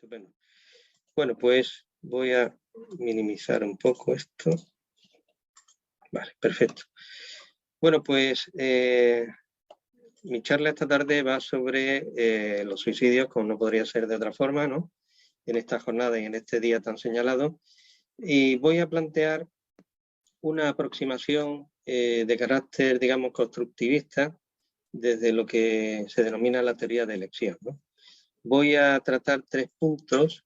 Estupendo. Bueno, pues voy a minimizar un poco esto. Vale, perfecto. Bueno, pues mi charla esta tarde va sobre los suicidios, como no podría ser de otra forma, ¿no? En esta jornada y en este día tan señalado. Y voy a plantear una aproximación de carácter, digamos, constructivista desde lo que se denomina la teoría de elección, ¿no? Voy a tratar 3 puntos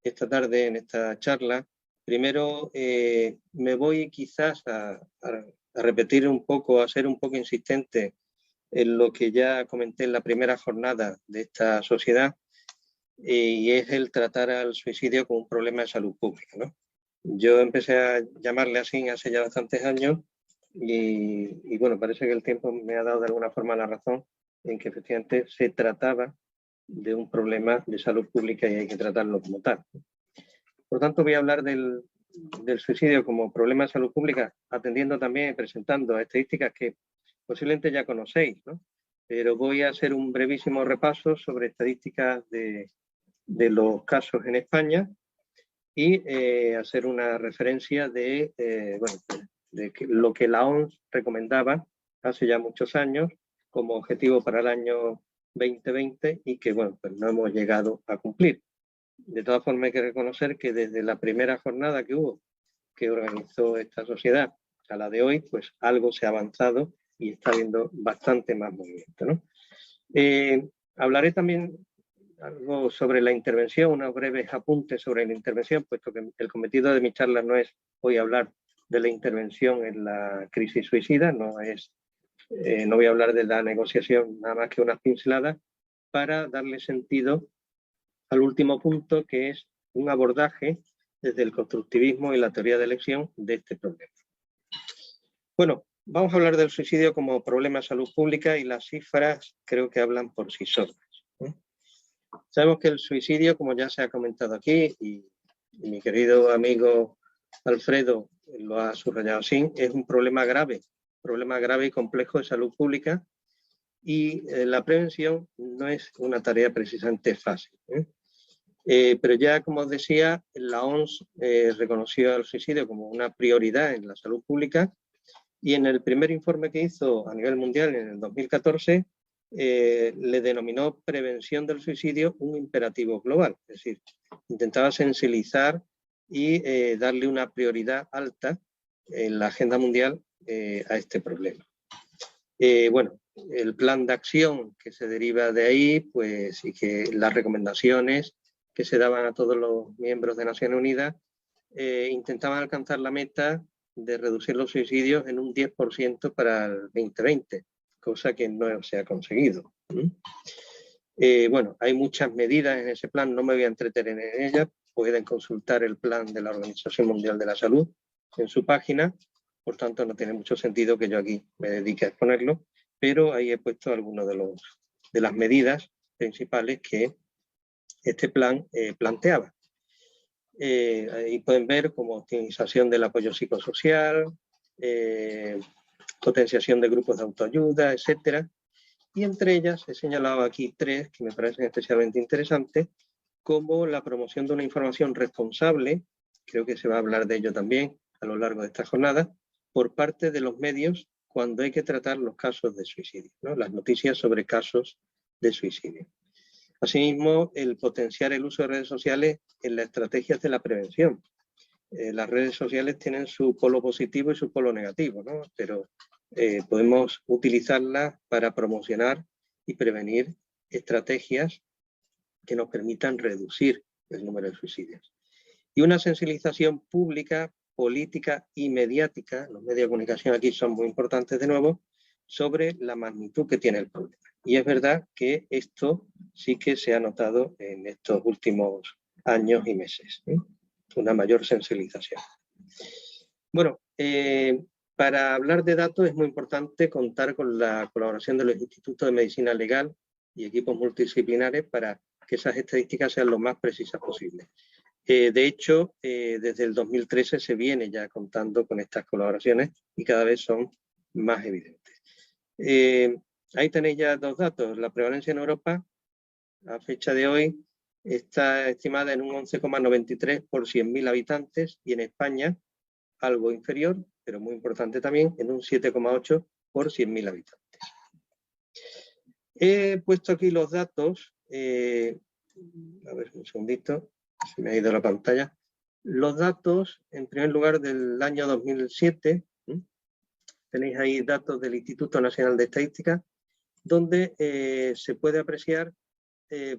esta tarde en esta charla. Primero, me voy quizás a repetir un poco, a ser un poco insistente en lo que ya comenté en la primera jornada de esta sociedad, y es el tratar al suicidio como un problema de salud pública, ¿no? Yo empecé a llamarle así hace ya bastantes años y bueno, parece que el tiempo me ha dado de alguna forma la razón en que efectivamente se trataba de un problema de salud pública y hay que tratarlo como tal. Por tanto, voy a hablar del suicidio como problema de salud pública, atendiendo también y presentando estadísticas que posiblemente ya conocéis, ¿no? Pero voy a hacer un brevísimo repaso sobre estadísticas de los casos en España y hacer una referencia de, de lo que la OMS recomendaba hace ya muchos años como objetivo para el año 2020 y que, bueno, pues no hemos llegado a cumplir. De todas formas, hay que reconocer que desde la primera jornada que hubo, que organizó esta sociedad, a la de hoy, pues algo se ha avanzado y está habiendo bastante más movimiento, ¿no? Hablaré también algo sobre la intervención, unos breves apuntes sobre la intervención, puesto que el cometido de mi charla no es hoy hablar de la intervención en la crisis suicida, no voy a hablar de la negociación nada más que unas pinceladas, para darle sentido al último punto, que es un abordaje desde el constructivismo y la teoría de elección de este problema. Bueno, vamos a hablar del suicidio como problema de salud pública y las cifras creo que hablan por sí solas, ¿eh? Sabemos que el suicidio, como ya se ha comentado aquí, y mi querido amigo Alfredo lo ha subrayado así, es un problema grave y complejo de salud pública, y la prevención no es una tarea precisamente fácil, pero ya, como os decía, la OMS reconoció el suicidio como una prioridad en la salud pública y en el primer informe que hizo a nivel mundial en el 2014 le denominó prevención del suicidio un imperativo global, es decir, intentaba sensibilizar y darle una prioridad alta en la agenda mundial a este problema. Bueno, el plan de acción que se deriva de ahí, pues, y que las recomendaciones que se daban a todos los miembros de Naciones Unidas intentaban alcanzar la meta de reducir los suicidios en un 10% para el 2020, cosa que no se ha conseguido. Bueno, hay muchas medidas en ese plan, no me voy a entretener en ellas, pueden consultar el plan de la Organización Mundial de la Salud en su página, por tanto no tiene mucho sentido que yo aquí me dedique a exponerlo, pero ahí he puesto algunas de las medidas principales que este plan planteaba. Ahí pueden ver como optimización del apoyo psicosocial, potenciación de grupos de autoayuda, etcétera. Y entre ellas he señalado aquí 3 que me parecen especialmente interesantes, como la promoción de una información responsable, creo que se va a hablar de ello también a lo largo de esta jornada, por parte de los medios cuando hay que tratar los casos de suicidio, ¿no? Las noticias sobre casos de suicidio. Asimismo, el potenciar el uso de redes sociales en las estrategias de la prevención. Las redes sociales tienen su polo positivo y su polo negativo, ¿no? Pero podemos utilizarlas para promocionar y prevenir estrategias que nos permitan reducir el número de suicidios. Y una sensibilización pública, política y mediática, los medios de comunicación aquí son muy importantes de nuevo, sobre la magnitud que tiene el problema. Y es verdad que esto sí que se ha notado en estos últimos años y meses, ¿eh? Una mayor sensibilización. Bueno, para hablar de datos es muy importante contar con la colaboración de los institutos de medicina legal y equipos multidisciplinares para que esas estadísticas sean lo más precisas posible. De hecho, desde el 2013 se viene ya contando con estas colaboraciones y cada vez son más evidentes. Ahí tenéis ya 2 datos. La prevalencia en Europa, a fecha de hoy, está estimada en un 11,93 por 100.000 habitantes y en España algo inferior, pero muy importante también, en un 7,8 por 100.000 habitantes. He puesto aquí los datos, a ver un segundito, se me ha ido la pantalla. Los datos, en primer lugar, del año 2007, tenéis ahí datos del Instituto Nacional de Estadística, donde se puede apreciar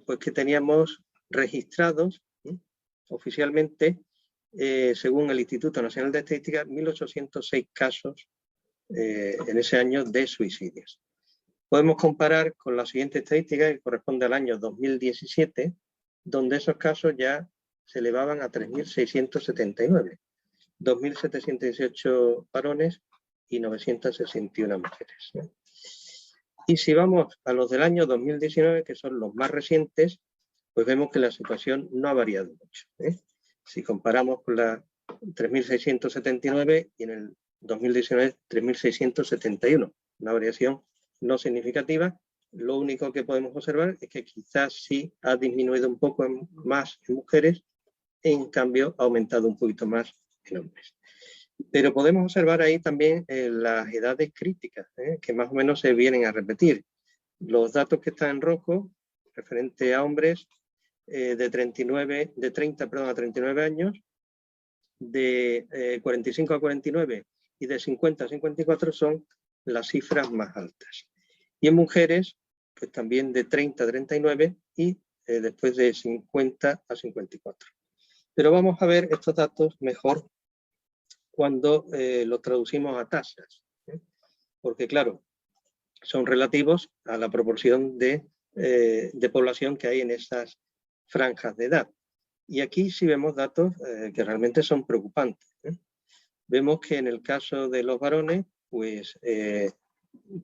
pues que teníamos registrados oficialmente, según el Instituto Nacional de Estadística, 1.806 casos en ese año de suicidios. Podemos comparar con la siguiente estadística, que corresponde al año 2017, donde esos casos ya se elevaban a 3.679, 2.718 varones y 961 mujeres. Y si vamos a los del año 2019, que son los más recientes, pues vemos que la situación no ha variado mucho. Si comparamos con la 3.679 y en el 2019 3.671, una variación no significativa. Lo único que podemos observar es que quizás sí ha disminuido un poco más en mujeres, en cambio ha aumentado un poquito más en hombres. Pero podemos observar ahí también las edades críticas, que más o menos se vienen a repetir. Los datos que están en rojo, referente a hombres de 30 a 39 años, de 45 a 49 y de 50 a 54 son las cifras más altas. Y en mujeres, pues también de 30 a 39 y después de 50 a 54. Pero vamos a ver estos datos mejor cuando los traducimos a tasas, porque claro, son relativos a la proporción de población que hay en esas franjas de edad. Y aquí sí vemos datos que realmente son preocupantes. Vemos que en el caso de los varones, pues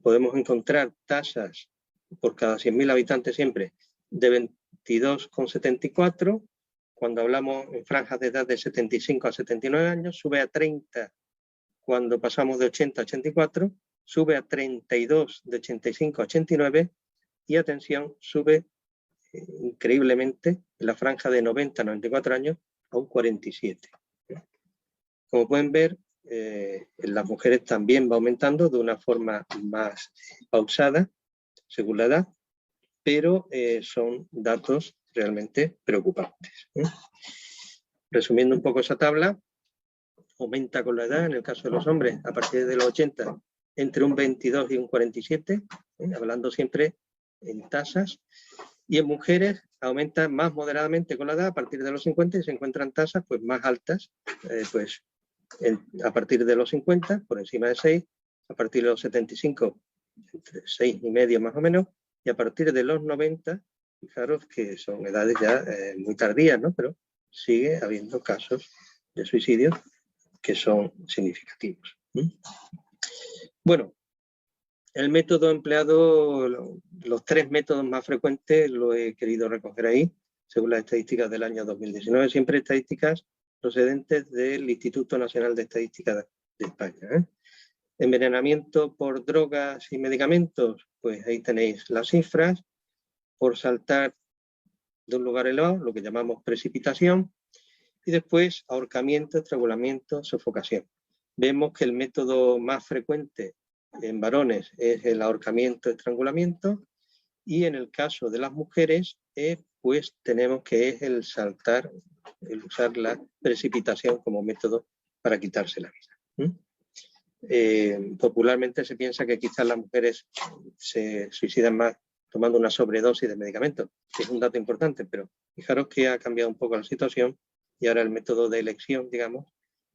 podemos encontrar tasas por cada 100.000 habitantes siempre de 22,74. Cuando hablamos en franjas de edad de 75 a 79 años, sube a 30 cuando pasamos de 80 a 84, sube a 32 de 85 a 89 y, atención, sube increíblemente en la franja de 90 a 94 años a un 47. Como pueden ver, en las mujeres también va aumentando de una forma más pausada, según la edad, pero son datos realmente preocupantes. Resumiendo un poco esa tabla, aumenta con la edad, en el caso de los hombres, a partir de los 80, entre un 22 y un 47, hablando siempre en tasas, y en mujeres aumenta más moderadamente con la edad a partir de los 50 y se encuentran tasas pues, más altas, a partir de los 50, por encima de 6, a partir de los 75, entre 6,5 más o menos, y a partir de los 90, fijaros que son edades ya muy tardías, ¿no? Pero sigue habiendo casos de suicidio que son significativos. Bueno, el método empleado, los 3 métodos más frecuentes, lo he querido recoger ahí, según las estadísticas del año 2019, siempre estadísticas procedentes del Instituto Nacional de Estadística de España. Envenenamiento por drogas y medicamentos, pues ahí tenéis las cifras. Por saltar de un lugar elevado, lo que llamamos precipitación, y después ahorcamiento, estrangulamiento, sofocación. Vemos que el método más frecuente en varones es el ahorcamiento, estrangulamiento, y en el caso de las mujeres, pues tenemos que es el saltar, el usar la precipitación como método para quitarse la vida. Popularmente se piensa que quizás las mujeres se suicidan más tomando una sobredosis de medicamentos, que es un dato importante, pero fijaros que ha cambiado un poco la situación y ahora el método de elección, digamos,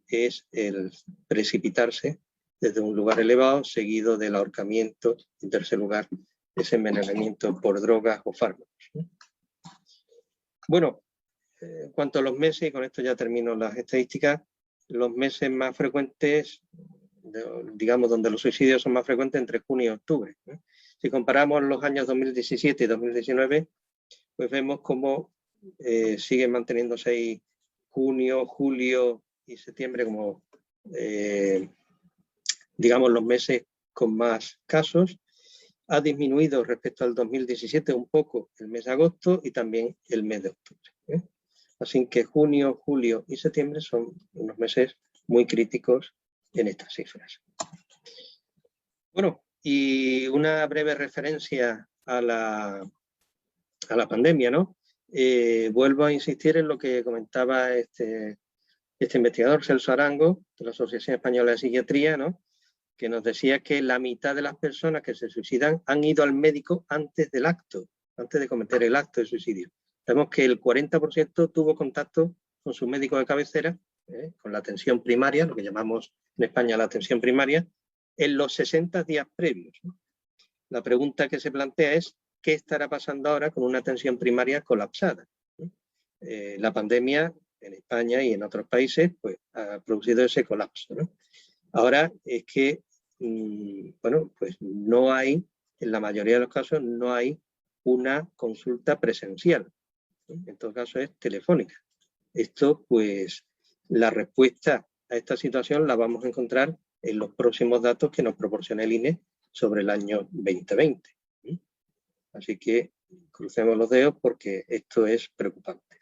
es el precipitarse desde un lugar elevado, seguido del ahorcamiento, en tercer lugar, ese envenenamiento por drogas o fármacos. Bueno, en cuanto a los meses, y con esto ya termino las estadísticas, los meses más frecuentes, digamos, donde los suicidios son más frecuentes, entre junio y octubre. Si comparamos los años 2017 y 2019, pues vemos cómo siguen manteniéndose ahí junio, julio y septiembre como, digamos, los meses con más casos. Ha disminuido respecto al 2017 un poco el mes de agosto y también el mes de octubre. Así que junio, julio y septiembre son unos meses muy críticos en estas cifras. Bueno, y una breve referencia a la pandemia, ¿no? Vuelvo a insistir en lo que comentaba este investigador, Celso Arango, de la Asociación Española de Psiquiatría, ¿no? Que nos decía que la mitad de las personas que se suicidan han ido al médico antes del acto, antes de cometer el acto de suicidio. Vemos que el 40% tuvo contacto con su médico de cabecera, con la atención primaria, lo que llamamos en España la atención primaria, en los 60 días previos, ¿no? La pregunta que se plantea es, ¿qué estará pasando ahora con una atención primaria colapsada? La pandemia en España y en otros países pues, ha producido ese colapso, ¿no? Ahora es que, bueno, pues no hay, en la mayoría de los casos, no hay una consulta presencial. En todo caso es telefónica. Esto, pues, la respuesta a esta situación la vamos a encontrar en los próximos datos que nos proporciona el INE sobre el año 2020. Así que crucemos los dedos porque esto es preocupante.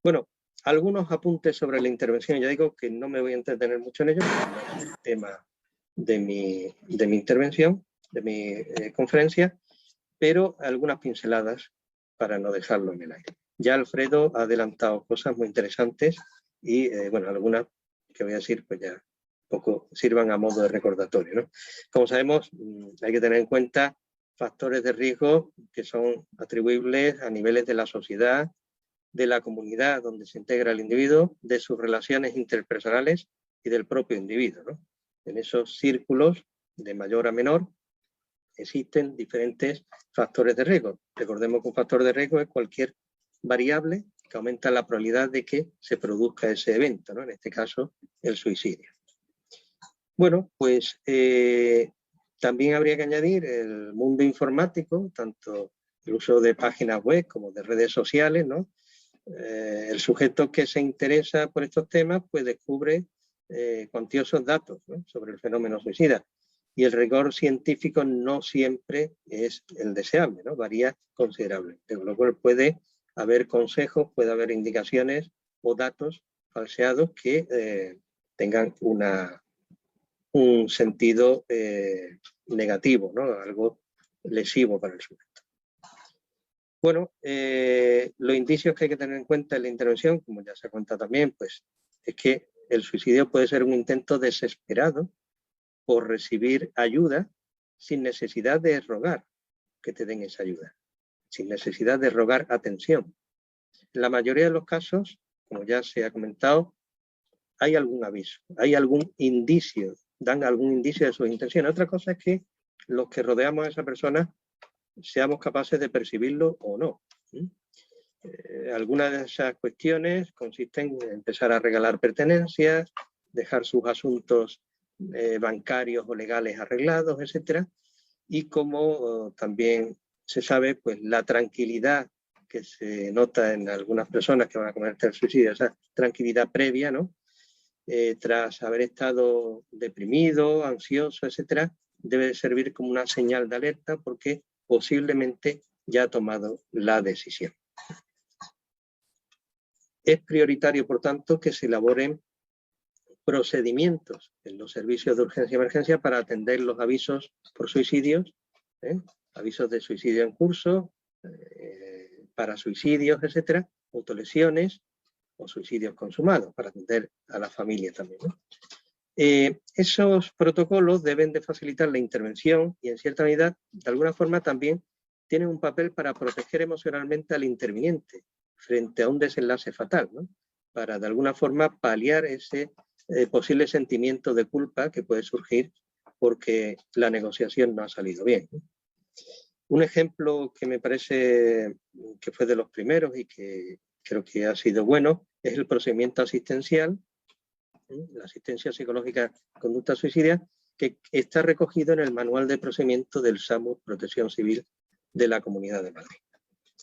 Bueno, algunos apuntes sobre la intervención. Ya digo que no me voy a entretener mucho en ello, porque no es el tema de mi intervención, de mi conferencia, pero algunas pinceladas para no dejarlo en el aire. Ya Alfredo ha adelantado cosas muy interesantes y, bueno, algunas que voy a decir, pues ya poco sirvan a modo de recordatorio, ¿no? Como sabemos, hay que tener en cuenta factores de riesgo que son atribuibles a niveles de la sociedad, de la comunidad donde se integra el individuo, de sus relaciones interpersonales y del propio individuo, ¿no? En esos círculos, de mayor a menor, existen diferentes factores de riesgo. Recordemos que un factor de riesgo es cualquier variable que aumenta la probabilidad de que se produzca ese evento, ¿no? En este caso, el suicidio. Bueno, pues también habría que añadir el mundo informático, tanto el uso de páginas web como de redes sociales, ¿no? El sujeto que se interesa por estos temas pues descubre cuantiosos datos, ¿no? Sobre el fenómeno suicida, y el rigor científico no siempre es el deseable, ¿no? Varía considerablemente, con lo cual puede haber consejos, puede haber indicaciones o datos falseados que tengan un sentido negativo, ¿no? Algo lesivo para el sujeto. Bueno, los indicios que hay que tener en cuenta en la intervención, como ya se ha contado también, pues es que el suicidio puede ser un intento desesperado por recibir ayuda sin necesidad de rogar que te den esa ayuda, sin necesidad de rogar atención. En la mayoría de los casos, como ya se ha comentado, hay algún aviso, hay algún indicio, dan algún indicio de sus intenciones. Otra cosa es que los que rodeamos a esa persona seamos capaces de percibirlo o no. Algunas de esas cuestiones consisten en empezar a regalar pertenencias, dejar sus asuntos bancarios o legales arreglados, etcétera, y como también se sabe, pues la tranquilidad que se nota en algunas personas que van a cometer suicidio, esa tranquilidad previa, ¿no? Tras haber estado deprimido, ansioso, etcétera, debe servir como una señal de alerta porque posiblemente ya ha tomado la decisión. Es prioritario, por tanto, que se elaboren procedimientos en los servicios de urgencia y emergencia para atender los avisos por suicidios, avisos de suicidio en curso, para suicidios, etcétera, autolesiones o suicidios consumados, para atender a la familia también, ¿no? Esos protocolos deben de facilitar la intervención y en cierta medida, de alguna forma también tienen un papel para proteger emocionalmente al interviniente frente a un desenlace fatal, ¿no? Para de alguna forma paliar ese posible sentimiento de culpa que puede surgir porque la negociación no ha salido bien, ¿no? Un ejemplo que me parece que fue de los primeros y que creo que ha sido bueno es el procedimiento asistencial, la asistencia psicológica de conducta suicida, que está recogido en el manual de procedimiento del SAMUR Protección Civil de la Comunidad de Madrid,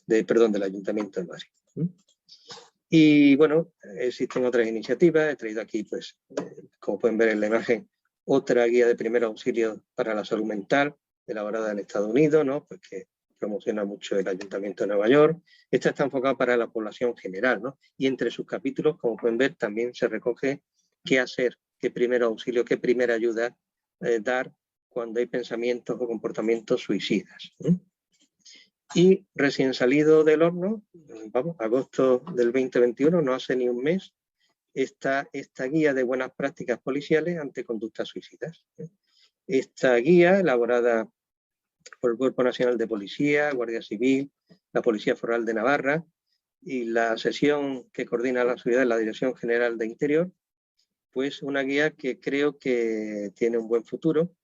del Ayuntamiento de Madrid. Y bueno, existen otras iniciativas, he traído aquí, pues, como pueden ver en la imagen, otra guía de primer auxilio para la salud mental, elaborada en Estados Unidos, ¿no? Pues que promociona mucho el Ayuntamiento de Nueva York. Esta está enfocada para la población general, ¿no? Y entre sus capítulos, como pueden ver, también se recoge qué hacer, qué primer auxilio, qué primera ayuda dar cuando hay pensamientos o comportamientos suicidas. Y recién salido del horno, vamos, agosto del 2021, no hace ni un mes, está esta guía de buenas prácticas policiales ante conductas suicidas. Esta guía, elaborada por el Cuerpo Nacional de Policía, Guardia Civil, la Policía Foral de Navarra y la sesión que coordina la seguridad de la Dirección General de Interior, pues una guía que creo que tiene un buen futuro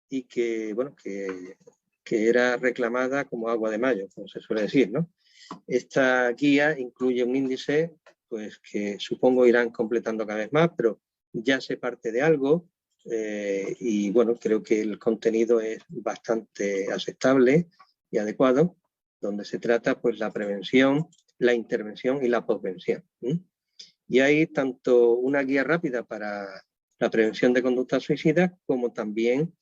y que, bueno, que era reclamada como agua de mayo, como se suele decir, ¿no? Esta guía incluye un índice, pues que supongo irán completando cada vez más, pero ya se parte de algo y, bueno, creo que el contenido es bastante aceptable y adecuado, donde se trata, pues, la prevención, la intervención y la posvención. Y hay tanto una guía rápida para la prevención de conductas suicidas, como también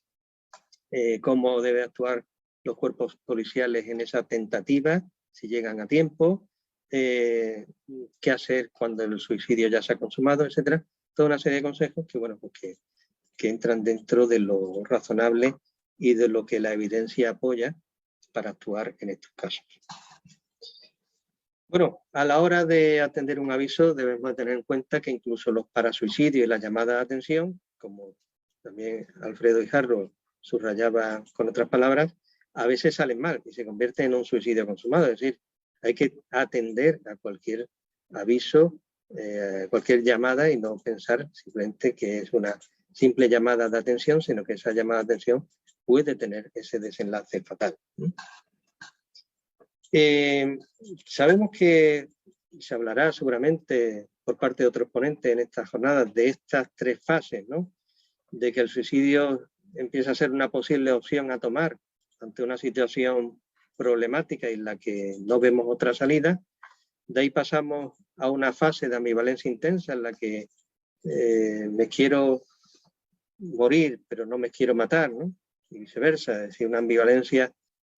cómo debe actuar los cuerpos policiales en esa tentativa, si llegan a tiempo, qué hacer cuando el suicidio ya se ha consumado, etcétera. Toda una serie de consejos que, bueno, pues que entran dentro de lo razonable y de lo que la evidencia apoya para actuar en estos casos. Bueno, a la hora de atender un aviso debemos tener en cuenta que incluso los parasuicidios y la llamada de atención, como también Alfredo Hijarro subrayaba con otras palabras, a veces salen mal y se convierten en un suicidio consumado. Es decir, hay que atender a cualquier aviso, cualquier llamada y no pensar simplemente que es una simple llamada de atención, sino que esa llamada de atención puede tener ese desenlace fatal. Sabemos que se hablará seguramente por parte de otros ponentes en estas jornadas de estas tres fases, ¿no? De que el suicidio empieza a ser una posible opción a tomar ante una situación problemática en la que no vemos otra salida. De ahí pasamos a una fase de ambivalencia intensa en la que me quiero morir, pero no me quiero matar, ¿no? Y viceversa, es decir, una ambivalencia,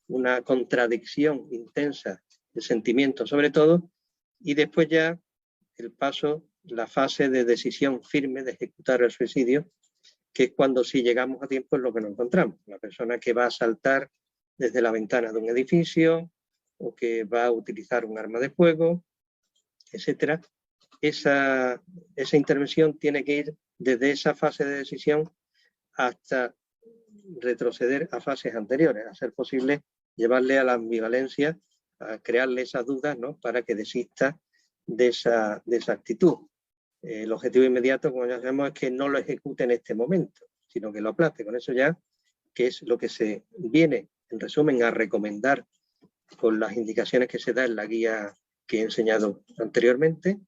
una contradicción intensa de sentimientos sobre todo, y después ya el paso, la fase de decisión firme de ejecutar el suicidio, que es cuando si llegamos a tiempo es lo que nos encontramos. La persona que va a saltar desde la ventana de un edificio o que va a utilizar un arma de fuego, etcétera. Esa intervención tiene que ir desde esa fase de decisión hasta retroceder a fases anteriores, a ser posible llevarle a la ambivalencia, a crearle esas dudas, ¿no? Para que desista de esa actitud. El objetivo inmediato, como ya sabemos, es que no lo ejecute en este momento, sino que lo aplaste. Con eso ya, que es lo que se viene, en resumen, a recomendar con las indicaciones que se da en la guía que he enseñado anteriormente.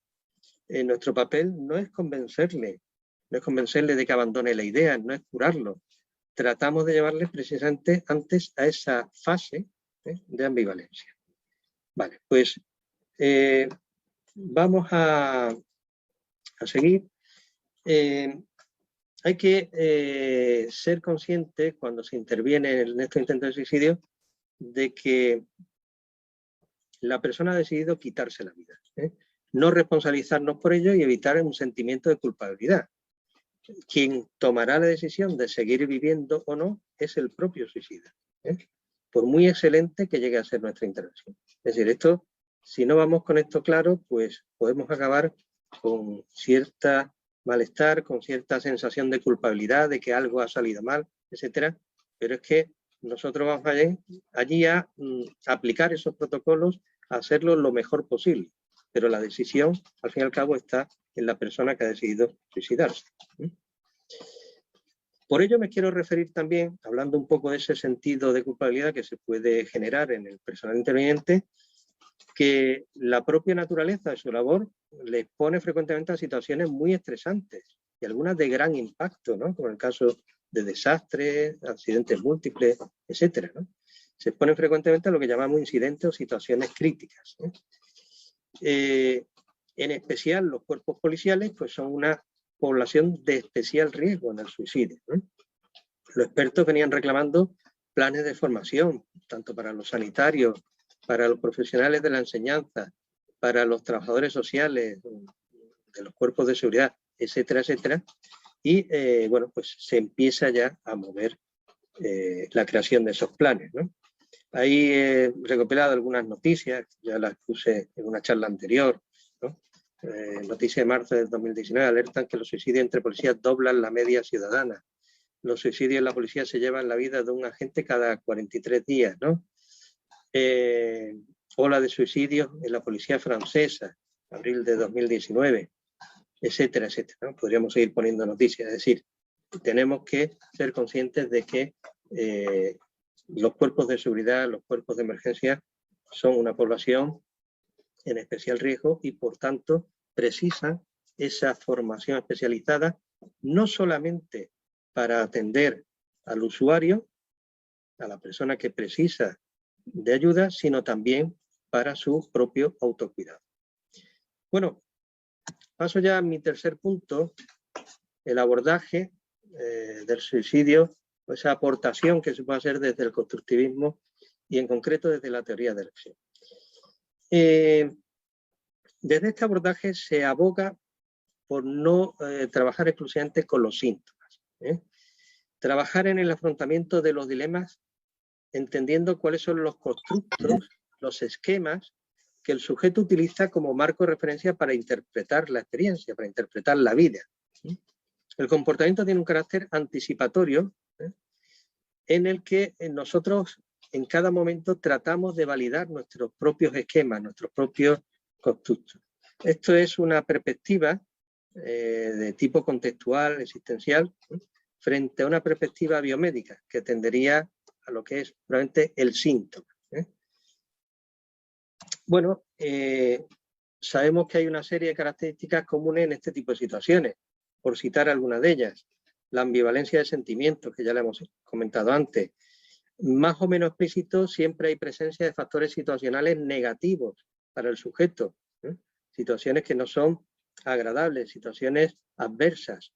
Nuestro papel no es convencerle de que abandone la idea, no es curarlo. Tratamos de llevarle precisamente antes a esa fase de ambivalencia. Vale, pues vamos a seguir. Hay que ser consciente cuando se interviene en estos intentos de suicidio de que la persona ha decidido quitarse la vida. No responsabilizarnos por ello y evitar un sentimiento de culpabilidad. Quien tomará la decisión de seguir viviendo o no es el propio suicida, por muy excelente que llegue a ser nuestra intervención. Es decir, esto, si no vamos con esto claro, pues podemos acabar con cierta malestar, con cierta sensación de culpabilidad, de que algo ha salido mal, etcétera. Pero es que nosotros vamos allí a aplicar esos protocolos, a hacerlo lo mejor posible. Pero la decisión, al fin y al cabo, está en la persona que ha decidido suicidarse. Por ello me quiero referir también, hablando un poco de ese sentido de culpabilidad que se puede generar en el personal interviniente, que la propia naturaleza de su labor le expone frecuentemente a situaciones muy estresantes y algunas de gran impacto, ¿no? Como el caso de desastres, accidentes múltiples, etcétera, ¿no? Se exponen frecuentemente a lo que llamamos incidentes o situaciones críticas, ¿no? En especial los cuerpos policiales pues son una población de especial riesgo en el suicidio, ¿no? Los expertos venían reclamando planes de formación, tanto para los sanitarios, para los profesionales de la enseñanza, para los trabajadores sociales, de los cuerpos de seguridad, etcétera, etcétera. Y bueno, pues se empieza ya a mover la creación de esos planes, ¿no? Ahí he recopilado algunas noticias, ya las puse en una charla anterior, ¿no? Noticia de marzo del 2019, alertan que los suicidios entre policías doblan la media ciudadana. Los suicidios en la policía se llevan la vida de un agente cada 43 días, ¿no? Ola de suicidios en la policía francesa, abril de 2019, etcétera, etcétera, ¿no? Podríamos seguir poniendo noticias, es decir, tenemos que ser conscientes de que los cuerpos de seguridad, los cuerpos de emergencia son una población en especial riesgo y por tanto precisan esa formación especializada no solamente para atender al usuario, a la persona que precisa de ayuda, sino también para su propio autocuidado. Bueno, paso ya a mi tercer punto, el abordaje del suicidio, esa aportación que se puede hacer desde el constructivismo y en concreto desde la teoría de elección. Desde este abordaje se aboga por no trabajar exclusivamente con los síntomas, trabajar en el afrontamiento de los dilemas entendiendo cuáles son los constructos, los esquemas que el sujeto utiliza como marco de referencia para interpretar la experiencia, para interpretar la vida. El comportamiento tiene un carácter anticipatorio, en el que nosotros en cada momento tratamos de validar nuestros propios esquemas, nuestros propios constructos. Esto es una perspectiva de tipo contextual, existencial, frente a una perspectiva biomédica que tendería a lo que es probablemente el síntoma. Bueno, sabemos que hay una serie de características comunes en este tipo de situaciones. Por citar algunas de ellas, la ambivalencia de sentimientos, que ya la hemos comentado antes. Más o menos explícito, siempre hay presencia de factores situacionales negativos para el sujeto. Situaciones que no son agradables, situaciones adversas.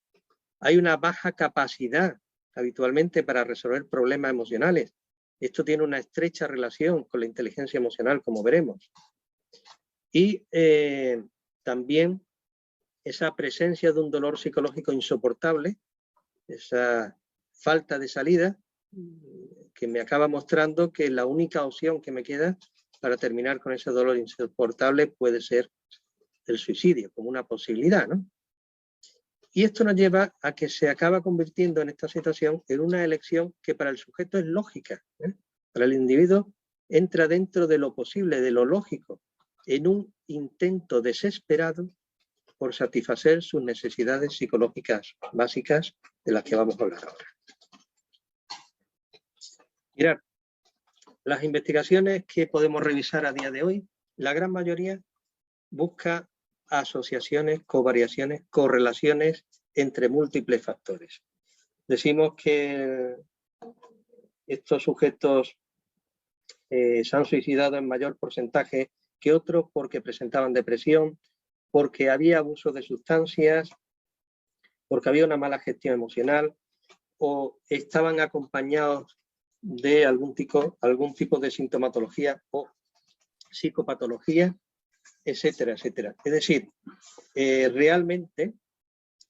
Hay una baja capacidad habitualmente para resolver problemas emocionales. Esto tiene una estrecha relación con la inteligencia emocional, como veremos. Y también esa presencia de un dolor psicológico insoportable, esa falta de salida, que me acaba mostrando que la única opción que me queda para terminar con ese dolor insoportable puede ser el suicidio, como una posibilidad, ¿no? Y esto nos lleva a que se acaba convirtiendo en esta situación en una elección que para el sujeto es lógica, Para el individuo entra dentro de lo posible, de lo lógico, en un intento desesperado por satisfacer sus necesidades psicológicas básicas de las que vamos a hablar ahora. Mirad, las investigaciones que podemos revisar a día de hoy, la gran mayoría busca asociaciones, covariaciones, correlaciones entre múltiples factores. Decimos que estos sujetos se han suicidado en mayor porcentaje que otros porque presentaban depresión, porque había abuso de sustancias, porque había una mala gestión emocional o estaban acompañados de algún tipo de sintomatología o psicopatología, etcétera, etcétera. Es decir,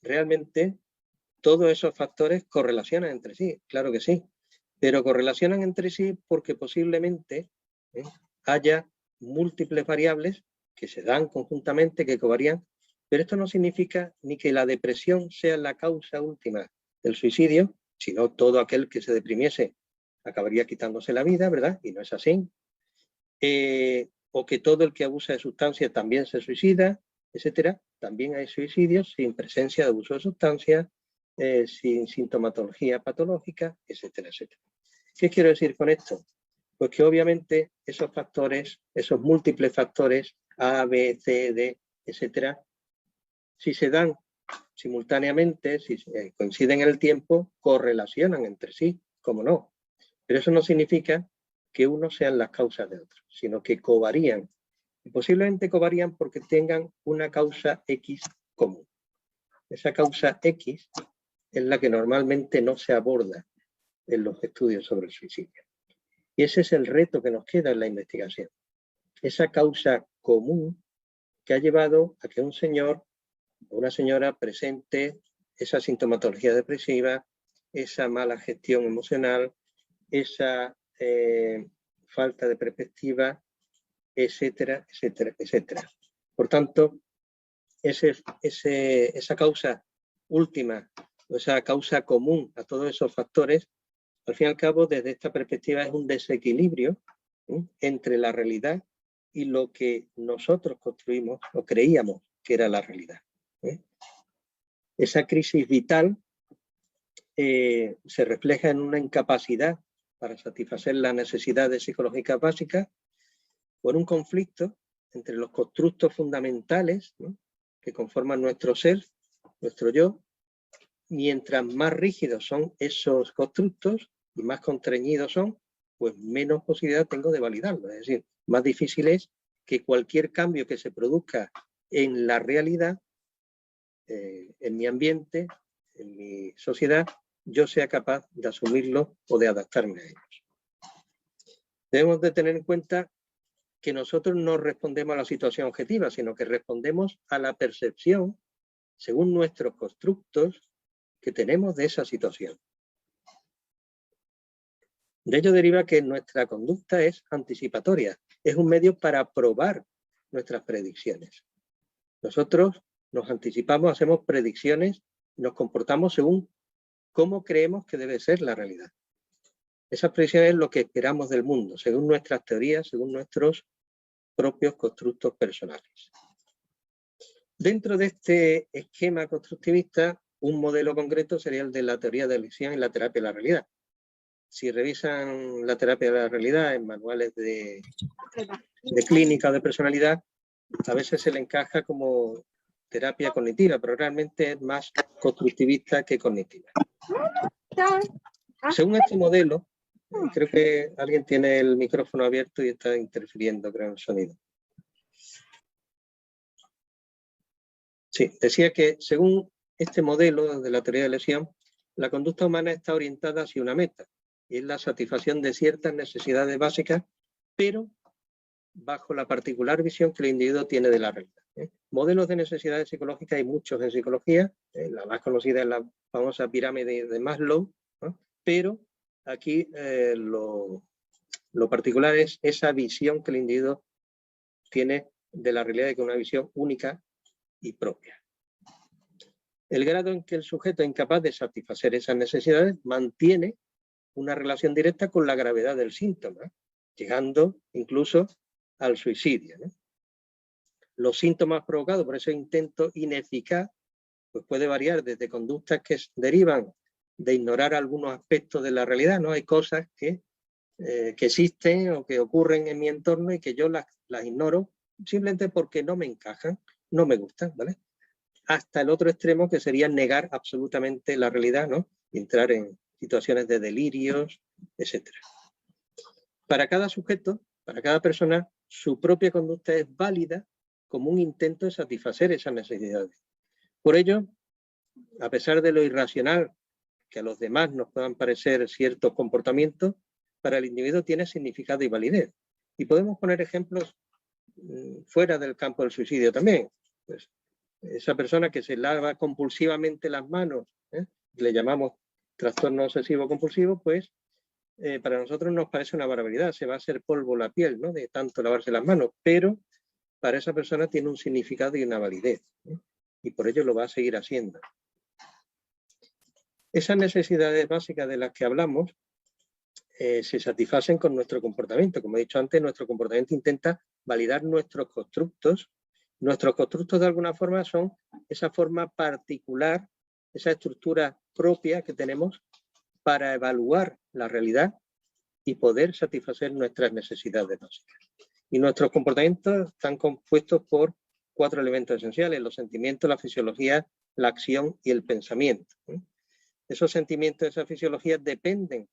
realmente todos esos factores correlacionan entre sí, claro que sí, pero correlacionan entre sí porque posiblemente haya múltiples variables que se dan conjuntamente, que covarían, pero esto no significa ni que la depresión sea la causa última del suicidio, sino todo aquel que se deprimiese acabaría quitándose la vida, ¿verdad? Y no es así. O que todo el que abusa de sustancias también se suicida, etcétera. También hay suicidios sin presencia de abuso de sustancias, sin sintomatología patológica, etcétera, etcétera. ¿Qué quiero decir con esto? Pues que obviamente esos factores, esos múltiples factores, A, B, C, D, etcétera, si se dan simultáneamente, si coinciden en el tiempo, correlacionan entre sí, como no. Pero eso no significa que unos sean las causas de otros, sino que covarían. Y posiblemente covarían porque tengan una causa X común. Esa causa X es la que normalmente no se aborda en los estudios sobre el suicidio. Y ese es el reto que nos queda en la investigación. Esa causa común que ha llevado a que un señor o una señora presente esa sintomatología depresiva, esa mala gestión emocional, esa falta de perspectiva, etcétera, etcétera, etcétera. Por tanto, esa causa última, o esa causa común a todos esos factores, al fin y al cabo, desde esta perspectiva es un desequilibrio entre la realidad y lo que nosotros construimos o creíamos que era la realidad. Esa crisis vital se refleja en una incapacidad para satisfacer las necesidades psicológicas básicas por un conflicto entre los constructos fundamentales, ¿no?, que conforman nuestro ser, nuestro yo. Mientras más rígidos son esos constructos y más constreñidos son, pues menos posibilidad tengo de validarlo. Es decir, más difícil es que cualquier cambio que se produzca en la realidad, en mi ambiente, en mi sociedad, yo sea capaz de asumirlo o de adaptarme a ellos. Debemos de tener en cuenta que nosotros no respondemos a la situación objetiva, sino que respondemos a la percepción, según nuestros constructos, que tenemos de esa situación. De ello deriva que nuestra conducta es anticipatoria, es un medio para probar nuestras predicciones. Nosotros nos anticipamos, hacemos predicciones, nos comportamos según cómo creemos que debe ser la realidad. Esas predicciones es lo que esperamos del mundo, según nuestras teorías, según nuestros propios constructos personales. Dentro de este esquema constructivista, un modelo concreto sería el de la teoría de elección y la terapia de la realidad. Si revisan la terapia de la realidad en manuales de clínica o de personalidad, a veces se le encaja como terapia cognitiva, pero realmente es más constructivista que cognitiva. Según este modelo, creo que alguien tiene el micrófono abierto y está interfiriendo, creo, el sonido. Sí, decía que según este modelo de la teoría de elección, la conducta humana está orientada hacia una meta, y es la satisfacción de ciertas necesidades básicas, pero bajo la particular visión que el individuo tiene de la realidad. Modelos de necesidades psicológicas hay muchos en psicología, la más conocida es la famosa pirámide de Maslow, ¿no? Pero aquí lo particular es esa visión que el individuo tiene de la realidad, que es una visión única y propia. El grado en que el sujeto es incapaz de satisfacer esas necesidades mantiene una relación directa con la gravedad del síntoma, llegando incluso al suicidio, ¿no? Los síntomas provocados por ese intento ineficaz pues puede variar desde conductas que derivan de ignorar algunos aspectos de la realidad, ¿no? Hay cosas que existen o que ocurren en mi entorno y que yo las ignoro simplemente porque no me encajan, no me gustan, ¿vale? Hasta el otro extremo, que sería negar absolutamente la realidad, ¿no? Y entrar en situaciones de delirios, etc. Para cada sujeto, para cada persona, su propia conducta es válida como un intento de satisfacer esas necesidades. Por ello, a pesar de lo irracional que a los demás nos puedan parecer ciertos comportamientos, para el individuo tiene significado y validez. Y podemos poner ejemplos fuera del campo del suicidio también. Pues, esa persona que se lava compulsivamente las manos, le llamamos trastorno obsesivo compulsivo, pues para nosotros nos parece una barbaridad, se va a hacer polvo la piel, ¿no?, de tanto lavarse las manos, pero para esa persona tiene un significado y una validez, y por ello lo va a seguir haciendo. Esas necesidades básicas de las que hablamos se satisfacen con nuestro comportamiento. Como he dicho antes, nuestro comportamiento intenta validar nuestros constructos. Nuestros constructos de alguna forma son esa forma particular, esa estructura propia que tenemos para evaluar la realidad y poder satisfacer nuestras necesidades básicas. Y nuestros comportamientos están compuestos por 4 elementos esenciales: los sentimientos, la fisiología, la acción y el pensamiento. Esos sentimientos, esa fisiología dependen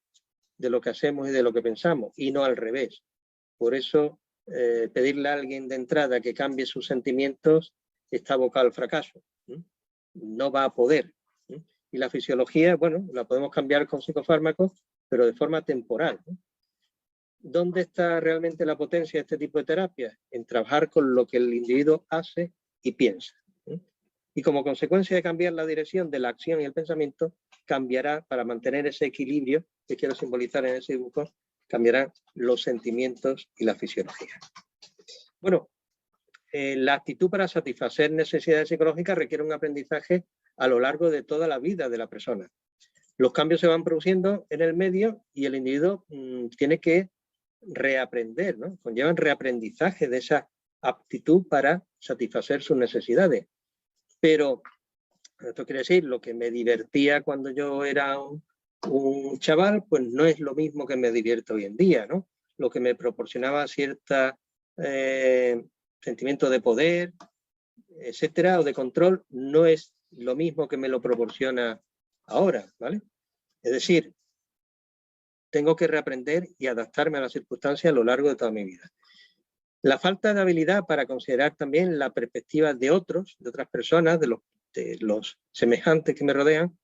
de lo que hacemos y de lo que pensamos, y no al revés. Por eso, pedirle a alguien de entrada que cambie sus sentimientos está abocado al fracaso. No va a poder. Y la fisiología, bueno, la podemos cambiar con psicofármacos, pero de forma temporal, ¿no? ¿Dónde está realmente la potencia de este tipo de terapia? En trabajar con lo que el individuo hace y piensa, ¿no? Y como consecuencia de cambiar la dirección de la acción y el pensamiento, cambiará, para mantener ese equilibrio que quiero simbolizar en ese dibujo, cambiarán los sentimientos y la fisiología. Bueno, la actitud para satisfacer necesidades psicológicas requiere un aprendizaje a lo largo de toda la vida de la persona. Los cambios se van produciendo en el medio y el individuo tiene que reaprender, ¿no? Conllevan reaprendizaje de esa aptitud para satisfacer sus necesidades. Pero esto quiere decir, lo que me divertía cuando yo era un chaval, pues no es lo mismo que me divierto hoy en día, ¿no? Lo que me proporcionaba cierta sentimiento de poder, etcétera, o de control, no es lo mismo que me lo proporciona ahora, ¿vale? Es decir, tengo que reaprender y adaptarme a las circunstancias a lo largo de toda mi vida. La falta de habilidad para considerar también la perspectiva de otros, de otras personas, de los semejantes que me rodean,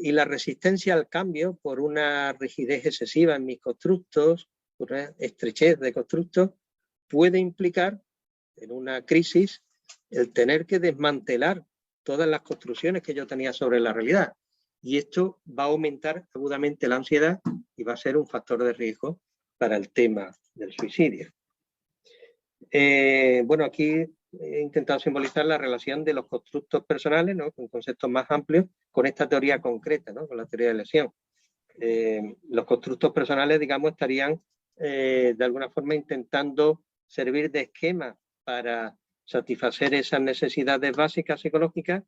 y la resistencia al cambio por una rigidez excesiva en mis constructos, por una estrechez de constructos, puede implicar en una crisis el tener que desmantelar todas las construcciones que yo tenía sobre la realidad. Y esto va a aumentar agudamente la ansiedad y va a ser un factor de riesgo para el tema del suicidio. Bueno, aquí he intentado simbolizar la relación de los constructos personales, ¿no? Con conceptos más amplios, con esta teoría concreta, ¿no? Con la teoría de lesión. Los constructos personales, digamos, estarían de alguna forma intentando servir de esquema para satisfacer esas necesidades básicas psicológicas,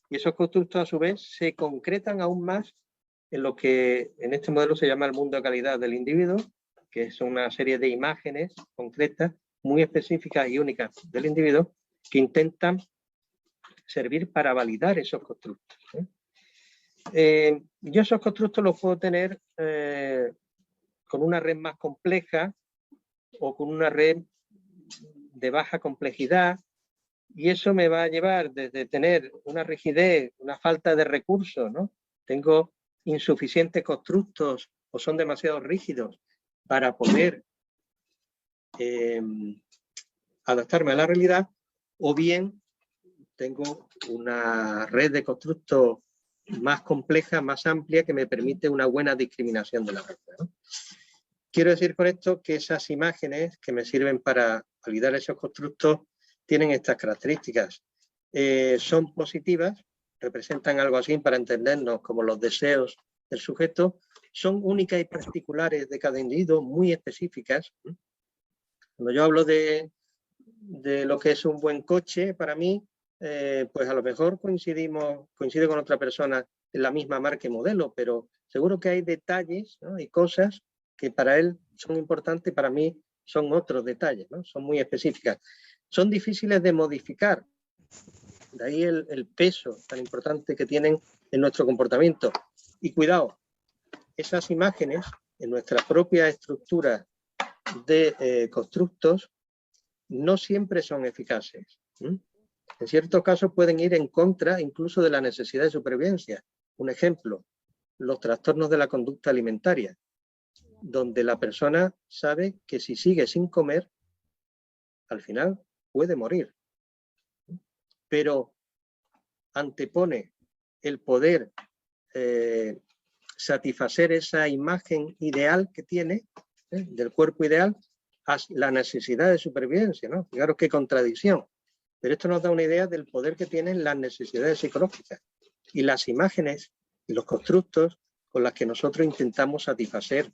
y esos constructos a su vez se concretan aún más en lo que en este modelo se llama el mundo de calidad del individuo, que es una serie de imágenes concretas muy específicas y únicas del individuo que intentan servir para validar esos constructos. Yo esos constructos los puedo tener con una red más compleja o con una red de baja complejidad, y eso me va a llevar desde tener una rigidez, una falta de recursos, ¿no? Tengo insuficientes constructos o son demasiado rígidos para poder adaptarme a la realidad, o bien tengo una red de constructos más compleja, más amplia, que me permite una buena discriminación de la realidad, ¿no? Quiero decir con esto que esas imágenes que me sirven para validar esos constructos tienen estas características. Son positivas, representan algo así para entendernos como los deseos del sujeto, son únicas y particulares de cada individuo, muy específicas. Cuando yo hablo de lo que es un buen coche, para mí, pues a lo mejor coincide con otra persona en la misma marca y modelo, pero seguro que hay detalles, ¿no? Y cosas que para él son importantes y para mí son otros detalles, ¿no? Son muy específicas. Son difíciles de modificar, de ahí el peso tan importante que tienen en nuestro comportamiento. Y cuidado, esas imágenes en nuestra propia estructura de constructos no siempre son eficaces. En ciertos casos pueden ir en contra incluso de la necesidad de supervivencia. Un ejemplo, los trastornos de la conducta alimentaria, donde la persona sabe que si sigue sin comer, al final puede morir. Pero antepone el poder satisfacer esa imagen ideal que tiene, del cuerpo ideal, a la necesidad de supervivencia, ¿no? Fijaros qué contradicción. Pero esto nos da una idea del poder que tienen las necesidades psicológicas y las imágenes y los constructos con las que nosotros intentamos satisfacer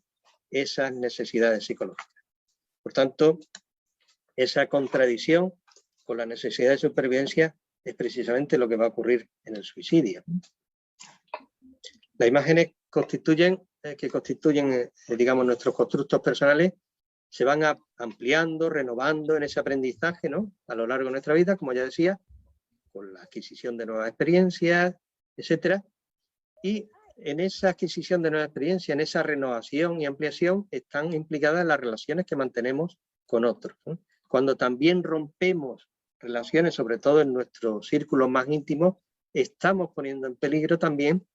esas necesidades psicológicas. Por tanto, esa contradicción con la necesidad de supervivencia es precisamente lo que va a ocurrir en el suicidio. Las imágenes que constituyen, digamos, nuestros constructos personales se van ampliando, renovando en ese aprendizaje, ¿no? A lo largo de nuestra vida, como ya decía, con la adquisición de nuevas experiencias, etcétera. Y en esa adquisición de nuevas experiencias, en esa renovación y ampliación, están implicadas las relaciones que mantenemos con otros, ¿no? Cuando también rompemos relaciones, sobre todo en nuestros círculos más íntimos, estamos poniendo en peligro también,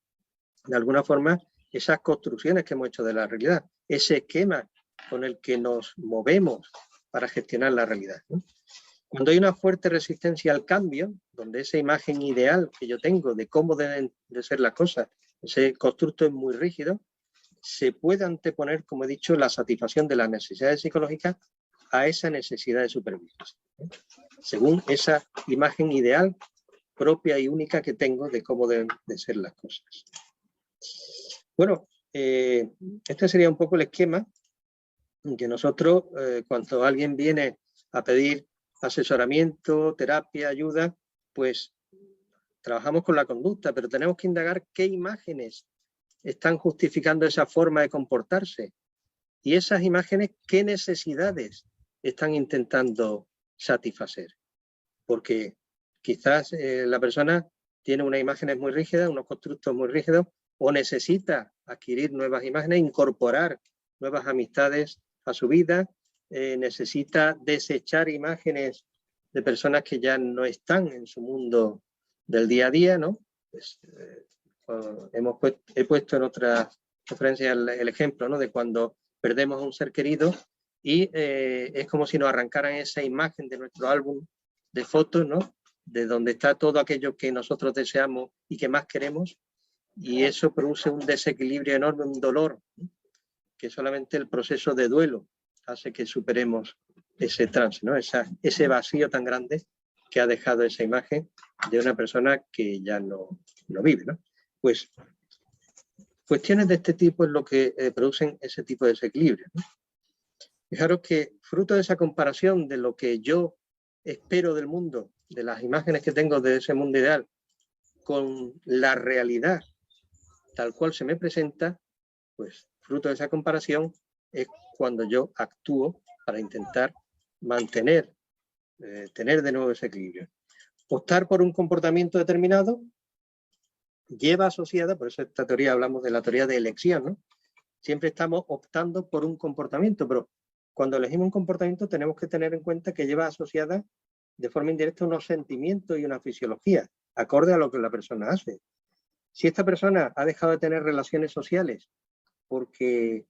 de alguna forma, esas construcciones que hemos hecho de la realidad, ese esquema con el que nos movemos para gestionar la realidad, ¿no? Cuando hay una fuerte resistencia al cambio, donde esa imagen ideal que yo tengo de cómo deben de ser las cosas, ese constructo es muy rígido, se puede anteponer, como he dicho, la satisfacción de las necesidades psicológicas a esa necesidad de supervivencia, ¿eh? Según esa imagen ideal propia y única que tengo de cómo deben de ser las cosas. Bueno, este sería un poco el esquema que nosotros, cuando alguien viene a pedir asesoramiento, terapia, ayuda, pues trabajamos con la conducta, pero tenemos que indagar qué imágenes están justificando esa forma de comportarse y esas imágenes qué necesidades están intentando satisfacer. Porque quizás la persona tiene unas imágenes muy rígidas, unos constructos muy rígidos, o necesita adquirir nuevas imágenes, incorporar nuevas amistades a su vida, necesita desechar imágenes de personas que ya no están en su mundo del día a día, ¿no? Pues, he puesto en otras referencias el ejemplo, ¿no? De cuando perdemos a un ser querido y es como si nos arrancaran esa imagen de nuestro álbum de fotos, ¿no? De donde está todo aquello que nosotros deseamos y que más queremos, y eso produce un desequilibrio enorme, un dolor, ¿no? Que solamente el proceso de duelo hace que superemos ese trance, ¿no? Ese vacío tan grande que ha dejado esa imagen de una persona que ya no vive, ¿no? Pues cuestiones de este tipo es lo que producen ese tipo de desequilibrio, ¿no? Fijaros que fruto de esa comparación de lo que yo espero del mundo, de las imágenes que tengo de ese mundo ideal, con la realidad tal cual se me presenta, pues fruto de esa comparación es cuando yo actúo para intentar mantener, tener de nuevo ese equilibrio. Optar por un comportamiento determinado lleva asociada, por eso esta teoría hablamos de la teoría de elección, ¿no? Siempre estamos optando por un comportamiento, pero cuando elegimos un comportamiento tenemos que tener en cuenta que lleva asociada de forma indirecta unos sentimientos y una fisiología, acorde a lo que la persona hace. Si esta persona ha dejado de tener relaciones sociales porque,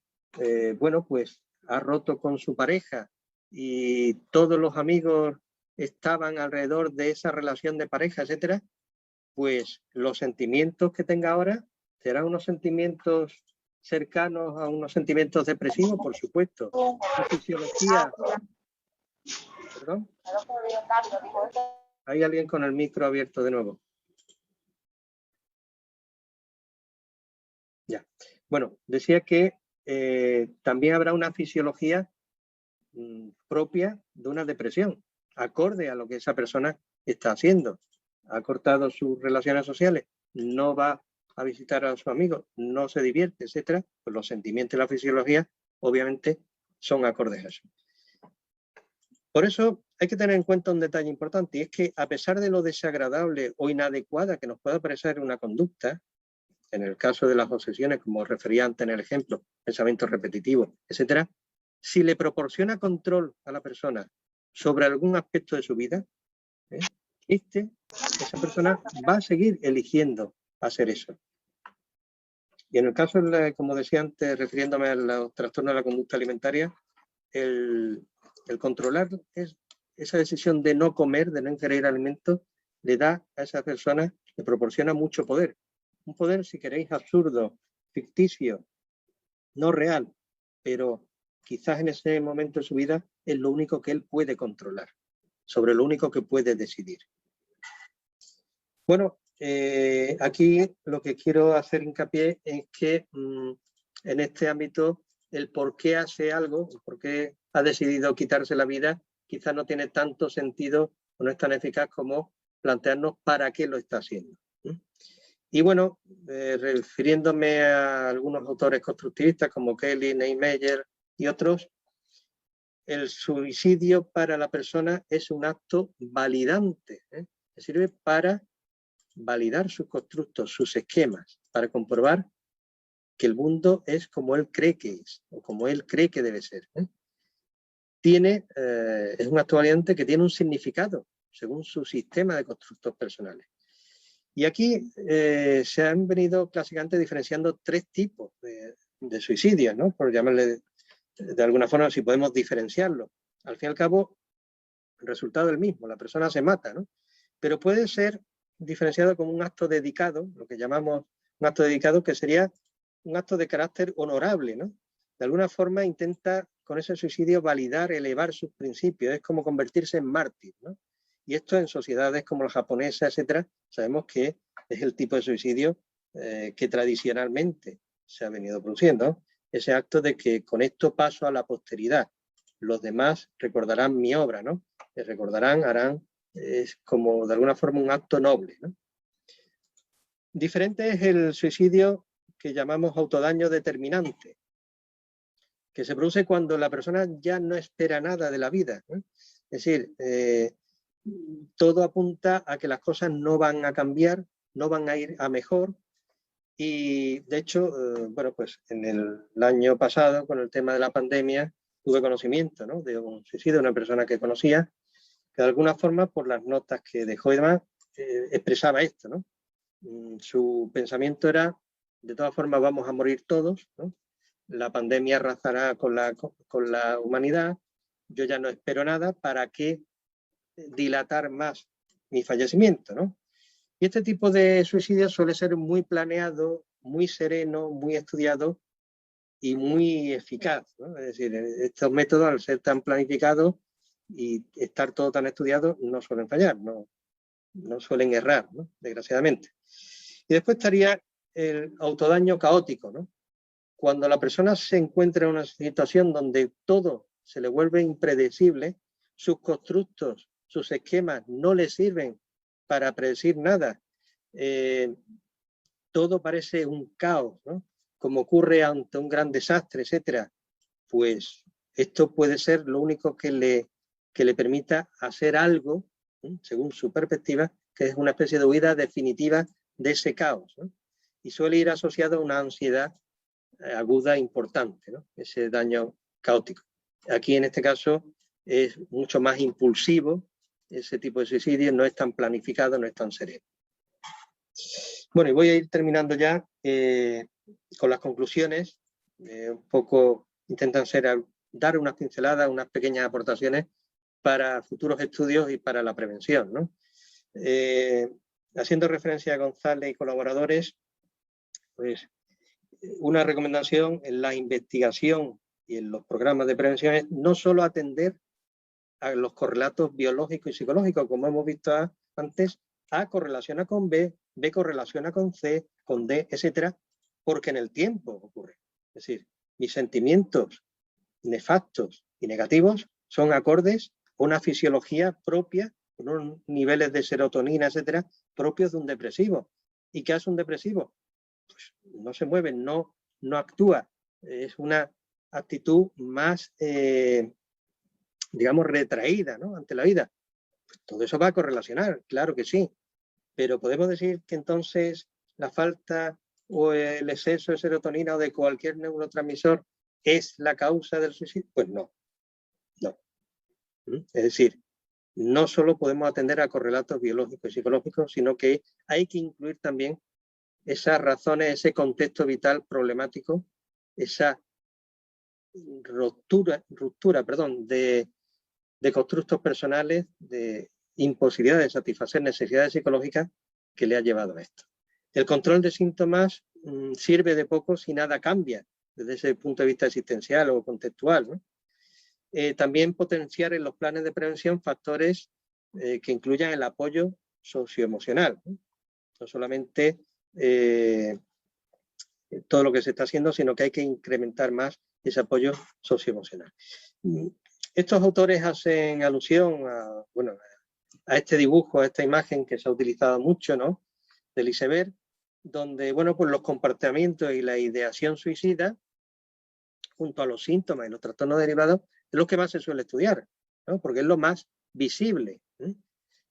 bueno, pues ha roto con su pareja y todos los amigos estaban alrededor de esa relación de pareja, etcétera, pues los sentimientos que tenga ahora serán unos sentimientos cercanos a unos sentimientos depresivos, por supuesto. La fisiología... ¿Perdón? Hay alguien con el micro abierto de nuevo. Ya. Bueno, decía que también habrá una fisiología propia de una depresión, acorde a lo que esa persona está haciendo. Ha cortado sus relaciones sociales, no va a visitar a su amigo, no se divierte, etcétera. Pues los sentimientos y la fisiología, obviamente, son acordes a eso. Por eso hay que tener en cuenta un detalle importante, y es que a pesar de lo desagradable o inadecuada que nos pueda parecer una conducta, en el caso de las obsesiones, como refería antes en el ejemplo, pensamientos repetitivos, etcétera, si le proporciona control a la persona sobre algún aspecto de su vida, esa persona va a seguir eligiendo hacer eso. Y en el caso, como decía antes, refiriéndome a los trastornos de la conducta alimentaria, el controlar esa decisión de no comer, de no ingerir alimentos, le da a esa persona, le proporciona mucho poder. Un poder, si queréis, absurdo, ficticio, no real, pero quizás en ese momento de su vida es lo único que él puede controlar, sobre lo único que puede decidir. Bueno, aquí lo que quiero hacer hincapié es que en este ámbito el por qué hace algo, por qué ha decidido quitarse la vida, quizás no tiene tanto sentido o no es tan eficaz como plantearnos para qué lo está haciendo. Y bueno, refiriéndome a algunos autores constructivistas como Kelly, Neymeyer y otros, el suicidio para la persona es un acto validante, que sirve para validar sus constructos, sus esquemas, para comprobar que el mundo es como él cree que es, o como él cree que debe ser. Es un acto validante que tiene un significado, según su sistema de constructos personales. Y aquí se han venido clásicamente diferenciando 3 tipos de suicidios, ¿no? Por llamarle de alguna forma, si podemos diferenciarlo. Al fin y al cabo, el resultado es el mismo, la persona se mata, ¿no? Pero puede ser diferenciado como un acto dedicado, lo que llamamos un acto dedicado, que sería un acto de carácter honorable, ¿no? De alguna forma intenta con ese suicidio validar, elevar sus principios, es como convertirse en mártir, ¿no? Y esto en sociedades como la japonesa, etcétera, sabemos que es el tipo de suicidio que tradicionalmente se ha venido produciendo, ¿no? Ese acto de que con esto paso a la posteridad, los demás recordarán mi obra, ¿no? Recordarán, harán, es como de alguna forma un acto noble, ¿no? Diferente es el suicidio que llamamos autodaño determinante, que se produce cuando la persona ya no espera nada de la vida, ¿no? Es decir, todo apunta a que las cosas no van a cambiar, no van a ir a mejor, y de hecho, bueno, pues en el año pasado, con el tema de la pandemia, tuve conocimiento, ¿no?, de un suicidio de una persona que conocía, que de alguna forma, por las notas que dejó y demás, expresaba esto, ¿no? Su pensamiento era, de todas formas vamos a morir todos, ¿no? La pandemia arrasará con la humanidad, yo ya no espero nada, ¿para qué dilatar más mi fallecimiento, ¿no? Y este tipo de suicidio suele ser muy planeado, muy sereno, muy estudiado y muy eficaz, ¿no? Es decir, estos métodos, al ser tan planificados y estar todo tan estudiado, no suelen fallar, no suelen errar, ¿no?, desgraciadamente. Y después estaría el autodaño caótico, ¿no? Cuando la persona se encuentra en una situación donde todo se le vuelve impredecible, sus constructos, sus esquemas no le sirven para predecir nada, todo parece un caos, ¿no?, como ocurre ante un gran desastre, etcétera, pues esto puede ser lo único que le permita hacer algo, ¿no?, según su perspectiva, que es una especie de huida definitiva de ese caos, ¿no? Y suele ir asociado a una ansiedad aguda importante, ¿no?, ese daño caótico. Aquí en este caso es mucho más impulsivo, ese tipo de suicidio no es tan planificado, no es tan sereno. Bueno, y voy a ir terminando ya con las conclusiones, un poco intentan dar unas pinceladas, unas pequeñas aportaciones para futuros estudios y para la prevención, ¿no? Haciendo referencia a González y colaboradores, pues una recomendación en la investigación y en los programas de prevención es no solo atender a los correlatos biológicos y psicológicos, como hemos visto antes, A correlaciona con B, B correlaciona con C, con D, etcétera, porque en el tiempo ocurre. Es decir, mis sentimientos nefastos y negativos son acordes a una fisiología propia, con unos niveles de serotonina, etcétera, propios de un depresivo. ¿Y qué hace un depresivo? Pues no se mueve, no actúa. Es una actitud más, digamos, retraída, ¿no?, ante la vida. Pues todo eso va a correlacionar, claro que sí. Pero podemos decir que entonces la falta o el exceso de serotonina o de cualquier neurotransmisor es la causa del suicidio. Pues no. Es decir, no solo podemos atender a correlatos biológicos y psicológicos, sino que hay que incluir también esas razones, ese contexto vital problemático, esa ruptura de constructos personales, de imposibilidad de satisfacer necesidades psicológicas que le ha llevado a esto. El control de síntomas sirve de poco si nada cambia desde ese punto de vista existencial o contextual, ¿no? También potenciar en los planes de prevención factores que incluyan el apoyo socioemocional, ¿no? No solamente todo lo que se está haciendo, sino que hay que incrementar más ese apoyo socioemocional. Estos autores hacen alusión a este dibujo, a esta imagen que se ha utilizado mucho, ¿no?, del iceberg, donde, bueno, pues los comportamientos y la ideación suicida, junto a los síntomas y los trastornos derivados, es lo que más se suele estudiar, ¿no?, porque es lo más visible, ¿eh?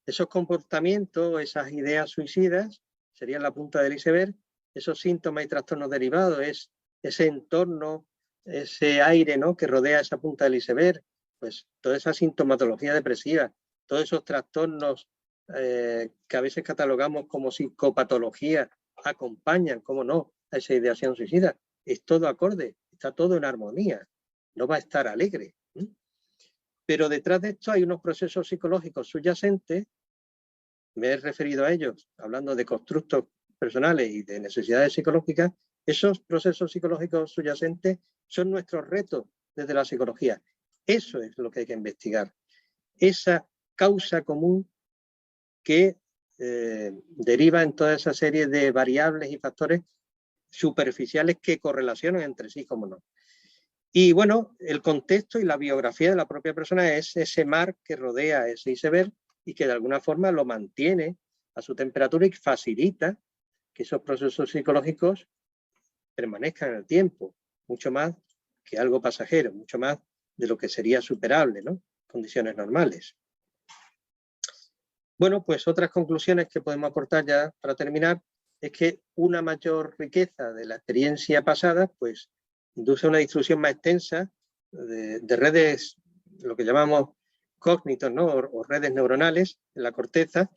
Esos comportamientos, esas ideas suicidas, serían la punta del iceberg. Esos síntomas y trastornos derivados, es ese entorno, ese aire, ¿no?, que rodea esa punta del iceberg, pues toda esa sintomatología depresiva, todos esos trastornos que a veces catalogamos como psicopatología, acompañan, cómo no, a esa ideación suicida. Es todo acorde, está todo en armonía, no va a estar alegre. Pero detrás de esto hay unos procesos psicológicos subyacentes, me he referido a ellos, hablando de constructos personales y de necesidades psicológicas. Esos procesos psicológicos subyacentes son nuestros retos desde la psicología. Eso es lo que hay que investigar. Esa causa común que deriva en toda esa serie de variables y factores superficiales que correlacionan entre sí, como no. Y bueno, el contexto y la biografía de la propia persona es ese mar que rodea ese iceberg y que de alguna forma lo mantiene a su temperatura y facilita que esos procesos psicológicos permanezcan en el tiempo, mucho más que algo pasajero, mucho más de lo que sería superable, ¿no? Condiciones normales. Bueno, pues otras conclusiones que podemos aportar ya para terminar es que una mayor riqueza de la experiencia pasada pues induce a una distribución más extensa de redes, lo que llamamos cógnitos, ¿no? o redes neuronales en la corteza,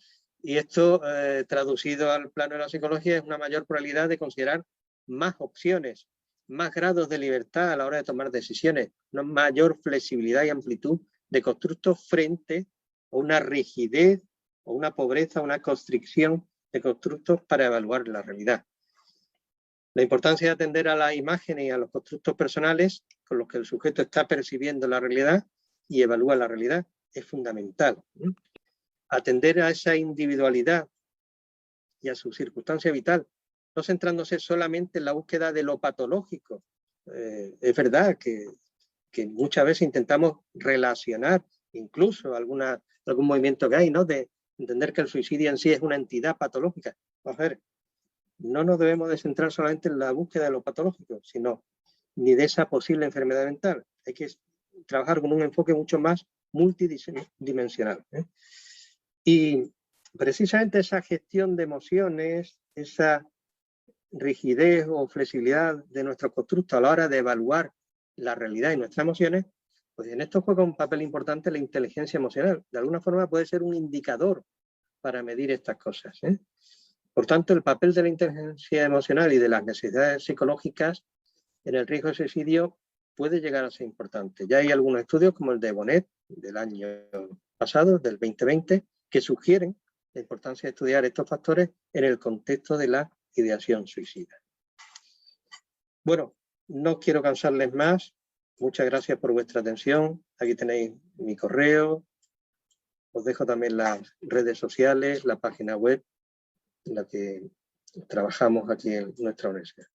y esto traducido al plano de la psicología es una mayor probabilidad de considerar más opciones, más grados de libertad a la hora de tomar decisiones, una mayor flexibilidad y amplitud de constructos frente a una rigidez o una pobreza, una constricción de constructos para evaluar la realidad. La importancia de atender a las imágenes y a los constructos personales con los que el sujeto está percibiendo la realidad y evalúa la realidad es fundamental. Atender a esa individualidad y a su circunstancia vital, no centrándose solamente en la búsqueda de lo patológico. Es verdad que muchas veces intentamos relacionar incluso algún movimiento que hay, ¿no? De entender que el suicidio en sí es una entidad patológica. Vamos a ver, no nos debemos de centrar solamente en la búsqueda de lo patológico, sino ni de esa posible enfermedad mental. Hay que trabajar con un enfoque mucho más multidimensional. Y precisamente esa gestión de emociones, esa rigidez o flexibilidad de nuestro constructo a la hora de evaluar la realidad y nuestras emociones, pues en esto juega un papel importante la inteligencia emocional. De alguna forma puede ser un indicador para medir estas cosas. Por tanto, el papel de la inteligencia emocional y de las necesidades psicológicas en el riesgo de suicidio puede llegar a ser importante. Ya hay algunos estudios, como el de Bonet, del año pasado, del 2020, que sugieren la importancia de estudiar estos factores en el contexto de la ideación suicida. Bueno, no quiero cansarles más. Muchas gracias por vuestra atención. Aquí tenéis mi correo. Os dejo también las redes sociales, la página web en la que trabajamos aquí en nuestra universidad.